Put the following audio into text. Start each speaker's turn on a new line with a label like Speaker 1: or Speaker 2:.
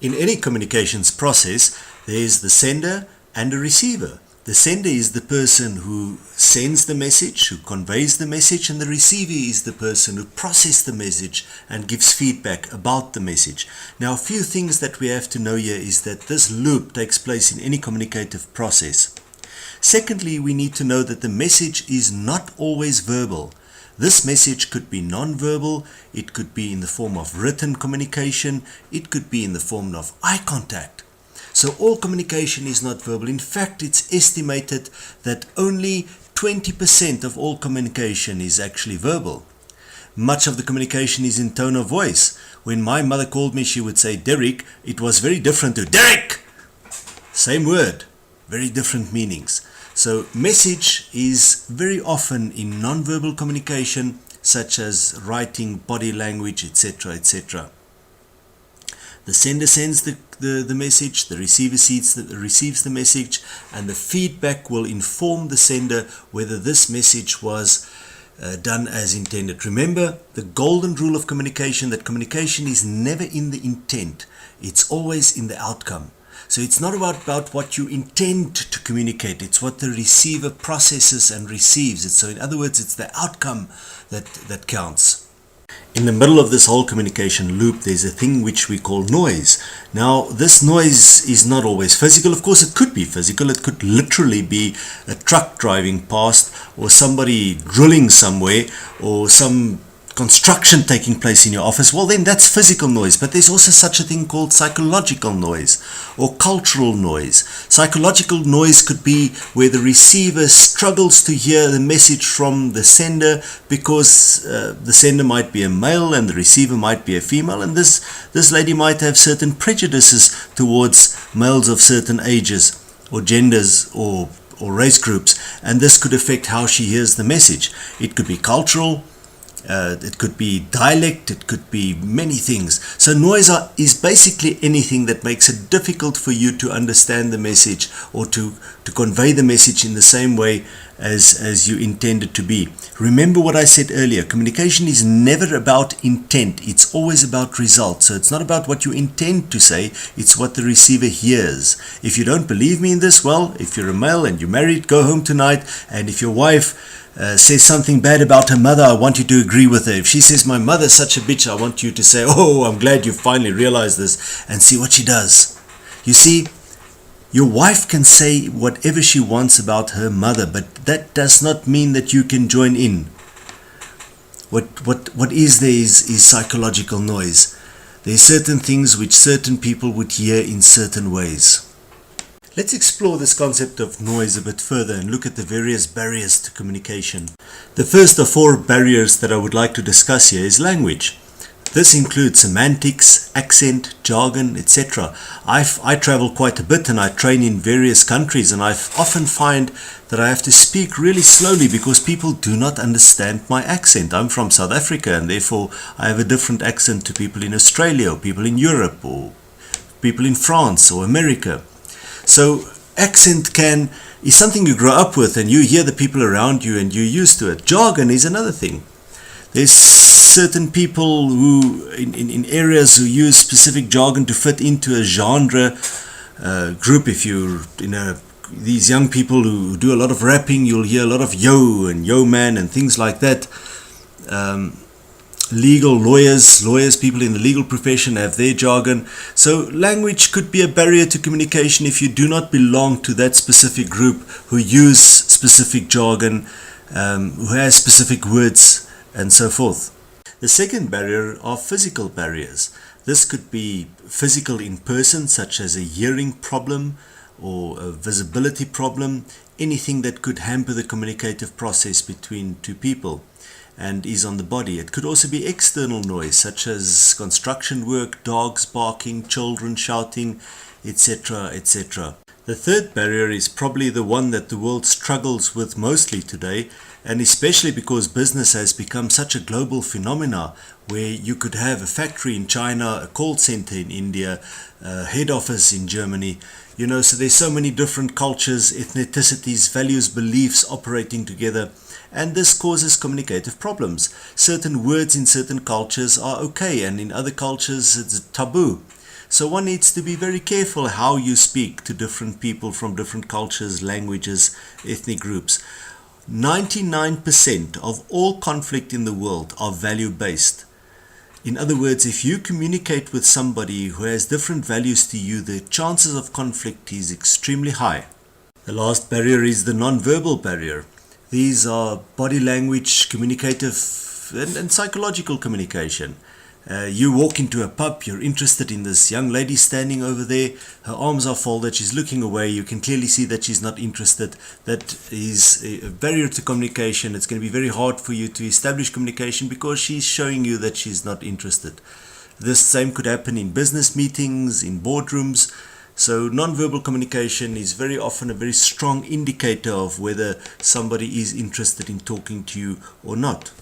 Speaker 1: In any communications process, there is the sender and a receiver. The sender is the person who sends the message, who conveys the message, and the receiver is the person who processes the message and gives feedback about the message. Now, a few things that we have to know here is that this loop takes place in any communicative process. Secondly, we need to know that the message is not always verbal. This message could be non-verbal, it could be in the form of written communication, it could be in the form of eye contact. So all communication is not verbal. In fact, it's estimated that only 20% of all communication is actually verbal. Much of the communication is in tone of voice. When my mother called me, she would say, Derek. It was very different to Derek. Same word, very different meanings. So message is very often in non-verbal communication, such as writing, body language, etc., etc. The sender sends the message, the receiver receives the message, and the feedback will inform the sender whether this message was done as intended. Remember the golden rule of communication, that communication is never in the intent, it's always in the outcome. So it's not about what you intend to communicate, it's what the receiver processes and receives. So in other words, it's the outcome that counts. In the middle of this whole communication loop, there's a thing which we call noise. Now, this noise is not always physical. Of course, it could be physical. It could literally be a truck driving past, or somebody drilling somewhere, or some construction taking place in your office. Well, then that's physical noise. But there's also such a thing called psychological noise or cultural noise. Psychological noise could be where the receiver struggles to hear the message from the sender because the sender might be a male and the receiver might be a female, and this lady might have certain prejudices towards males of certain ages or genders or race groups, and this could affect how she hears the message. It could be cultural. It could be dialect, it could be many things. So noise is basically anything that makes it difficult for you to understand the message or to convey the message in the same way as you intended to be. Remember what I said earlier, communication is never about intent, it's always about results. So it's not about what you intend to say, it's what the receiver hears. If you don't believe me in this, well, if you're a male and you're married, go home tonight, and if your wife says something bad about her mother, I want you to agree with her. If she says my mother's such a bitch, I want you to say, oh, I'm glad you finally realized this, and see what she does. You see, your wife can say whatever she wants about her mother, but that does not mean that you can join in. What is there is psychological noise. There are certain things which certain people would hear in certain ways. Let's explore this concept of noise a bit further and look at the various barriers to communication. The first of four barriers that I would like to discuss here is language. This includes semantics, accent, jargon, etc. I travel quite a bit and I train in various countries, and I often find that I have to speak really slowly because people do not understand my accent. I'm from South Africa, and therefore I have a different accent to people in Australia or people in Europe or people in France or America. So accent is something you grow up with and you hear the people around you and you're used to it. Jargon is another thing. There's certain people who in areas who use specific jargon to fit into a genre group. If you're these young people who do a lot of rapping, you'll hear a lot of yo and yo man and things like that. Legal lawyers, people in the legal profession have their jargon. So language could be a barrier to communication if you do not belong to that specific group who use specific jargon, who has specific words and so forth. The second barrier are physical barriers. This could be physical in person, such as a hearing problem or a visibility problem, anything that could hamper the communicative process between two people and is on the body. It could also be external noise, such as construction work, dogs barking, children shouting, etc., etc. The third barrier is probably the one that the world struggles with mostly today, and especially because business has become such a global phenomena where you could have a factory in China, a call center in India, a head office in Germany. So there's so many different cultures, ethnicities, values, beliefs operating together, and this causes communicative problems. Certain words in certain cultures are okay, and in other cultures it's taboo. So one needs to be very careful how you speak to different people from different cultures, languages, ethnic groups. 99% of all conflict in the world are value-based. In other words, if you communicate with somebody who has different values to you, the chances of conflict is extremely high. The last barrier is the non-verbal barrier. These are body language, communicative and psychological communication. You walk into a pub, you're interested in this young lady standing over there, her arms are folded, she's looking away, you can clearly see that she's not interested. That is a barrier to communication. It's going to be very hard for you to establish communication because she's showing you that she's not interested. This same could happen in business meetings, in boardrooms. So non-verbal communication is very often a very strong indicator of whether somebody is interested in talking to you or not.